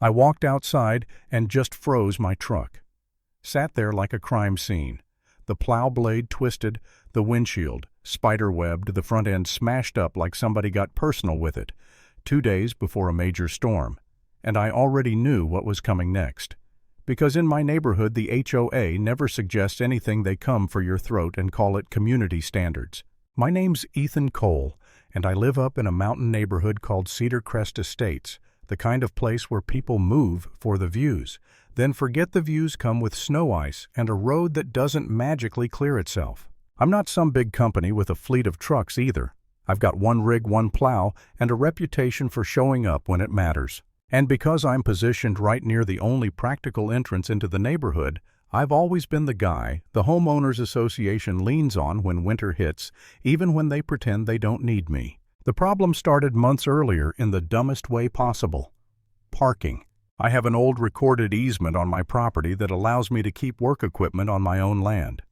I walked outside and just froze my truck. Sat there like a crime scene. The plow blade twisted, the windshield spider-webbed, the front end smashed up like somebody got personal with it, 2 days before a major storm. And I already knew what was coming next. Because in my neighborhood, the HOA never suggests anything. They come for your throat and call it community standards. My name's Ethan Cole, and I live up in a mountain neighborhood called Cedar Crest Estates, the kind of place where people move for the views. Then forget the views come with snow ice and a road that doesn't magically clear itself. I'm not some big company with a fleet of trucks either. I've got one rig, one plow, and a reputation for showing up when it matters. And because I'm positioned right near the only practical entrance into the neighborhood, I've always been the guy the homeowners association leans on when winter hits, even when they pretend they don't need me. The problem started months earlier in the dumbest way possible. Parking. I have an old recorded easement on my property that allows me to keep work equipment on my own land.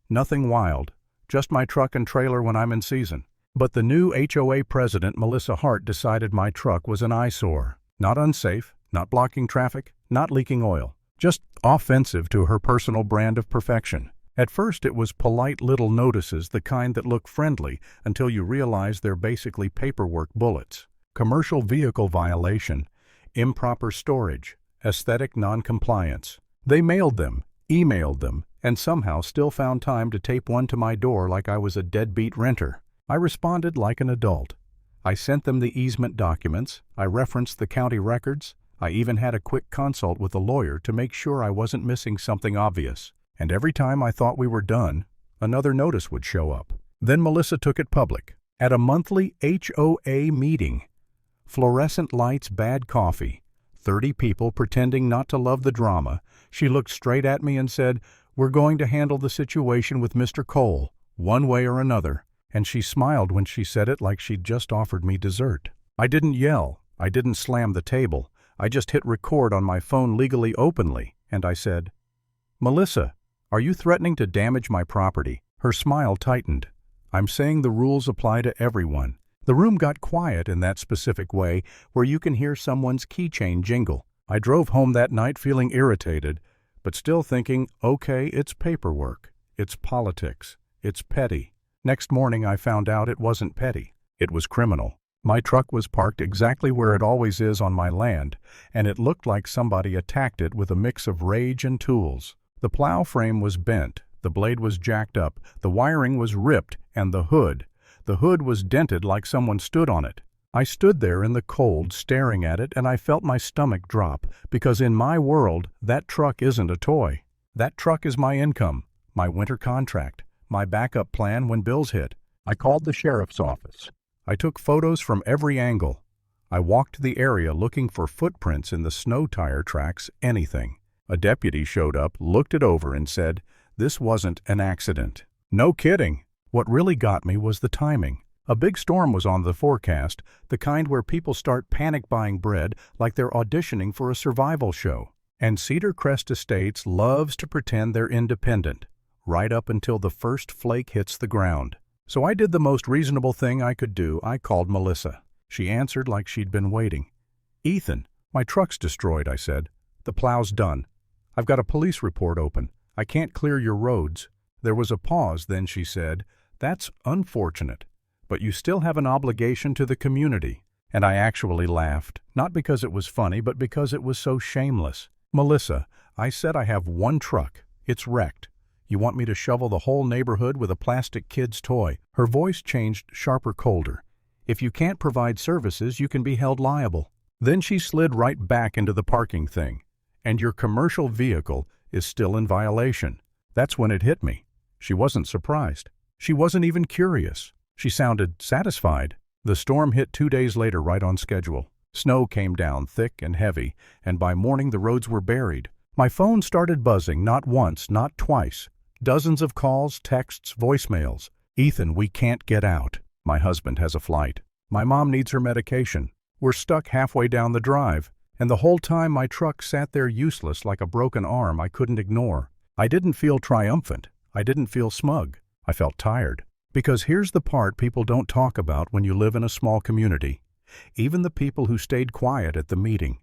Nothing wild, just my truck and trailer when I'm in season. But the new HOA president, Melissa Hart, decided my truck was an eyesore. Not unsafe, not blocking traffic, not leaking oil. Just offensive to her personal brand of perfection. At first it was polite little notices, the kind that look friendly until you realize they're basically paperwork bullets. Commercial vehicle violation, improper storage, aesthetic noncompliance. They mailed them, emailed them, and somehow still found time to tape one to my door like I was a deadbeat renter. I responded like an adult. I sent them the easement documents, I referenced the county records, I even had a quick consult with a lawyer to make sure I wasn't missing something obvious. And every time I thought we were done, another notice would show up. Then Melissa took it public. At a monthly HOA meeting. Fluorescent lights, bad coffee. 30 people pretending not to love the drama. She looked straight at me and said, "We're going to handle the situation with Mr. Cole, one way or another." And she smiled when she said it like she'd just offered me dessert. I didn't yell. I didn't slam the table. I just hit record on my phone legally openly, and I said, "Melissa, are you threatening to damage my property?" Her smile tightened. "I'm saying the rules apply to everyone." The room got quiet in that specific way where you can hear someone's keychain jingle. I drove home that night feeling irritated, but still thinking, okay, it's paperwork, it's politics, it's petty. Next morning I found out it wasn't petty, it was criminal. My truck was parked exactly where it always is on my land, and it looked like somebody attacked it with a mix of rage and tools. The plow frame was bent, the blade was jacked up, the wiring was ripped, and the hood was dented like someone stood on it. I stood there in the cold staring at it, and I felt my stomach drop, because in my world, that truck isn't a toy. That truck is my income, my winter contract, my backup plan when bills hit. I called the sheriff's office. I took photos from every angle. I walked the area looking for footprints in the snow tire tracks, anything. A deputy showed up, looked it over, and said, "This wasn't an accident." No kidding. What really got me was the timing. A big storm was on the forecast, the kind where people start panic buying bread like they're auditioning for a survival show. And Cedar Crest Estates loves to pretend they're independent, right up until the first flake hits the ground. So I did the most reasonable thing I could do. I called Melissa. She answered like she'd been waiting. "Ethan, my truck's destroyed," I said. "The plow's done. I've got a police report open. I can't clear your roads." There was a pause, then she said, "That's unfortunate, but you still have an obligation to the community." And I actually laughed, not because it was funny, but because it was so shameless. "Melissa, I said I have one truck. It's wrecked. You want me to shovel the whole neighborhood with a plastic kid's toy?" Her voice changed sharper, colder. "If you can't provide services, you can be held liable." Then she slid right back into the parking thing. "And your commercial vehicle is still in violation." That's when it hit me. She wasn't surprised. She wasn't even curious. She sounded satisfied. The storm hit 2 days later right on schedule. Snow came down thick and heavy, and by morning the roads were buried. My phone started buzzing, not once, not twice. Dozens of calls, texts, voicemails. "Ethan, we can't get out. My husband has a flight. My mom needs her medication. We're stuck halfway down the drive." And the whole time my truck sat there useless like a broken arm I couldn't ignore. I didn't feel triumphant. I didn't feel smug. I felt tired. Because here's the part people don't talk about when you live in a small community. Even the people who stayed quiet at the meeting.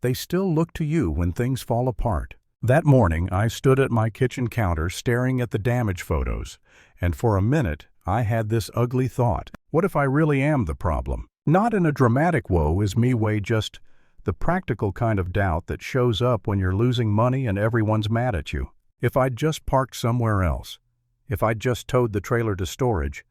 They still look to you when things fall apart. That morning, I stood at my kitchen counter staring at the damage photos, and for a minute, I had this ugly thought. What if I really am the problem? Not in a dramatic woe is me way, just the practical kind of doubt that shows up when you're losing money and everyone's mad at you. If I'd just parked somewhere else, if I'd just towed the trailer to storage,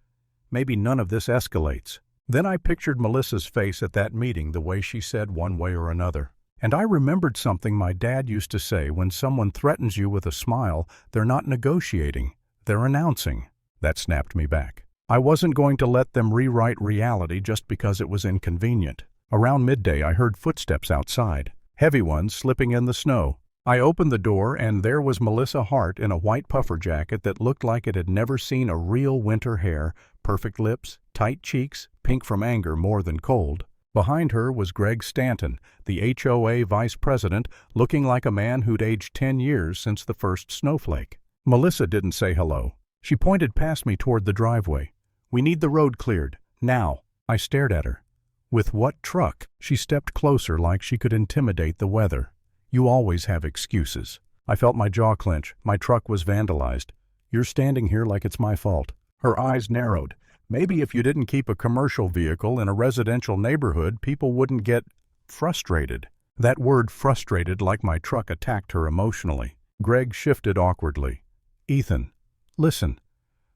maybe none of this escalates. Then I pictured Melissa's face at that meeting, the way she said one way or another. And I remembered something my dad used to say: when someone threatens you with a smile, they're not negotiating, they're announcing. That snapped me back. I wasn't going to let them rewrite reality just because it was inconvenient. Around midday, I heard footsteps outside, heavy ones slipping in the snow. I opened the door, and there was Melissa Hart in a white puffer jacket that looked like it had never seen a real winter hair, perfect lips, tight cheeks, pink from anger more than cold. Behind her was Greg Stanton, the HOA vice president, looking like a man who'd aged 10 years since the first snowflake. Melissa didn't say hello. She pointed past me toward the driveway. "We need the road cleared, now." I stared at her. "With what truck?" She stepped closer like she could intimidate the weather. "You always have excuses." I felt my jaw clench. My truck was vandalized. "You're standing here like it's my fault." Her eyes narrowed. "Maybe if you didn't keep a commercial vehicle in a residential neighborhood, people wouldn't get frustrated." That word frustrated, like my truck, attacked her emotionally. Greg shifted awkwardly. "Ethan, listen.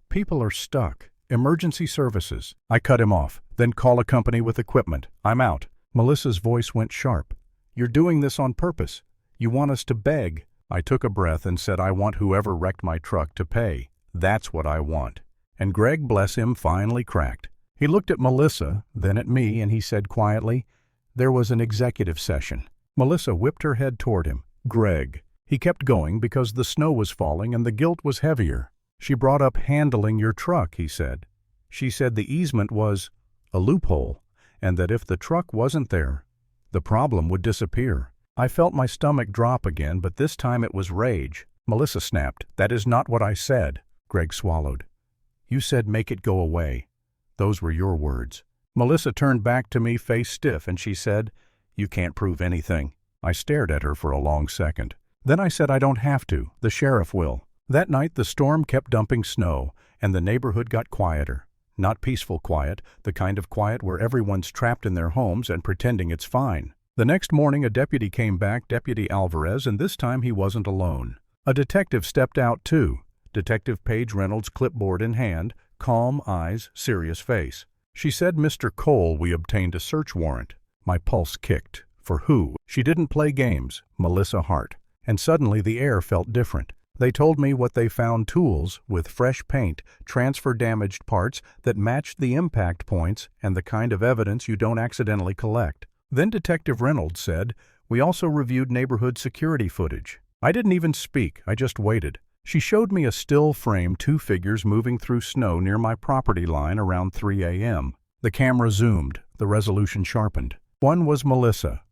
People are stuck. Emergency services." I cut him off. "Then call a company with equipment. I'm out." Melissa's voice went sharp. "You're doing this on purpose. You want us to beg." I took a breath and said, "I want whoever wrecked my truck to pay. That's what I want." And Greg, bless him, finally cracked. He looked at Melissa, then at me, and he said quietly, "There was an executive session." Melissa whipped her head toward him. "Greg." He kept going because the snow was falling and the guilt was heavier. "She brought up handling your truck," he said. "She said the easement was a loophole, and that if the truck wasn't there, the problem would disappear." I felt my stomach drop again, but this time it was rage. Melissa snapped, "That is not what I said." Greg swallowed. "You said make it go away. Those were your words." Melissa turned back to me, face stiff, and she said, "You can't prove anything." I stared at her for a long second. Then I said, "I don't have to. The sheriff will." That night the storm kept dumping snow, and the neighborhood got quieter. Not peaceful quiet, the kind of quiet where everyone's trapped in their homes and pretending it's fine. The next morning a deputy came back, Deputy Alvarez, and this time he wasn't alone. A detective stepped out too. Detective Paige Reynolds, clipboard in hand, calm eyes, serious face. She said, "Mr. Cole, we obtained a search warrant." My pulse kicked. For who? She didn't play games. Melissa Hart. And suddenly the air felt different. They told me what they found: tools with fresh paint, transfer damaged parts that matched the impact points, and the kind of evidence you don't accidentally collect. Then Detective Reynolds said, "We also reviewed neighborhood security footage." I didn't even speak. I just waited. She showed me a still frame, two figures moving through snow near my property line around 3 a.m. The camera zoomed. The resolution sharpened. One was Melissa.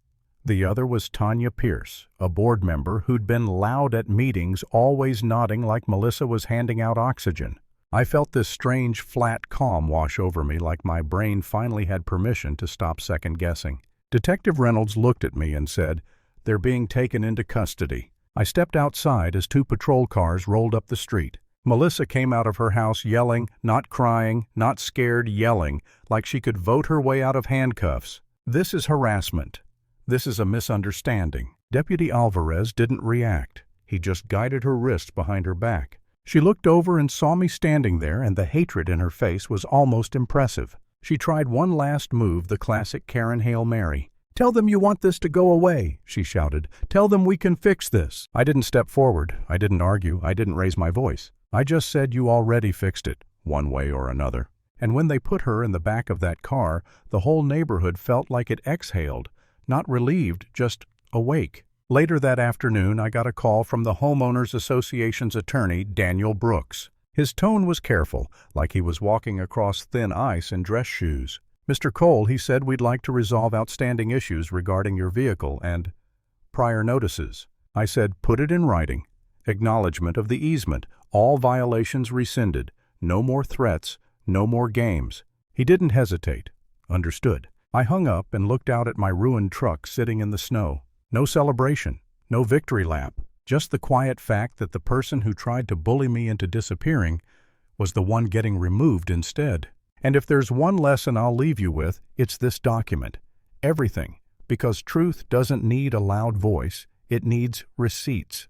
The other was Tanya Pierce, a board member who'd been loud at meetings, always nodding like Melissa was handing out oxygen. I felt this strange, flat calm wash over me, like my brain finally had permission to stop second-guessing. Detective Reynolds looked at me and said, "They're being taken into custody." I stepped outside as two patrol cars rolled up the street. Melissa came out of her house yelling, not crying, not scared, yelling, like she could vote her way out of handcuffs. "This is harassment. This is a misunderstanding." Deputy Alvarez didn't react. He just guided her wrist behind her back. She looked over and saw me standing there, and the hatred in her face was almost impressive. She tried one last move, the classic Karen Hail Mary. "Tell them you want this to go away," she shouted. "Tell them we can fix this." I didn't step forward. I didn't argue. I didn't raise my voice. I just said, "You already fixed it, one way or another." And when they put her in the back of that car, the whole neighborhood felt like it exhaled, not relieved, just awake. Later that afternoon, I got a call from the Homeowners Association's attorney, Daniel Brooks. His tone was careful, like he was walking across thin ice in dress shoes. "Mr. Cole," he said, "we'd like to resolve outstanding issues regarding your vehicle and prior notices." I said, "Put it in writing. Acknowledgement of the easement. All violations rescinded. No more threats. No more games." He didn't hesitate. Understood. I hung up and looked out at my ruined truck sitting in the snow. No celebration, no victory lap, just the quiet fact that the person who tried to bully me into disappearing was the one getting removed instead. And if there's one lesson I'll leave you with, it's this document. Everything, because truth doesn't need a loud voice, it needs receipts.